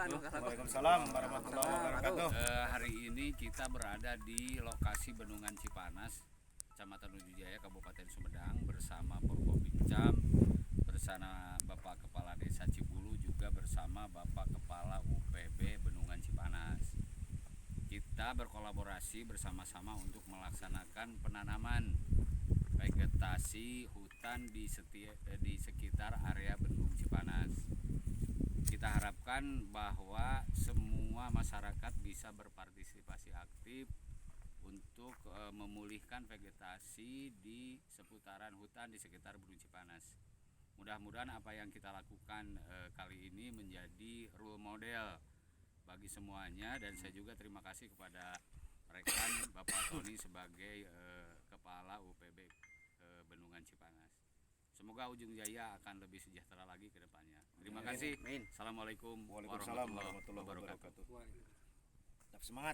Waalaikumsalam warahmatullahi wabarakatuh. Hari ini kita berada di lokasi Bendungan Cipanas, Kecamatan Ujung Jaya, Kabupaten Sumedang, bersama Forkopimcam, bersama Bapak Kepala Desa Cibulu, juga bersama Bapak Kepala UPB Bendungan Cipanas. Kita berkolaborasi bersama-sama untuk melaksanakan penanaman vegetasi hutan di sekitar area Bendung Cipanas. Kita harapkan bahwa semua masyarakat bisa berpartisipasi aktif untuk memulihkan vegetasi di seputaran hutan di sekitar Bendung Cipanas. Mudah-mudahan apa yang kita lakukan kali ini menjadi role model bagi semuanya, dan saya juga terima kasih kepada rekan Bapak Tony sebagai Kepala UPB Bendungan Cipanas. Semoga Ujung Jaya akan lebih sejahtera lagi ke depannya. Terima kasih. Assalamualaikum warahmatullahi wabarakatuh. Tetap semangat.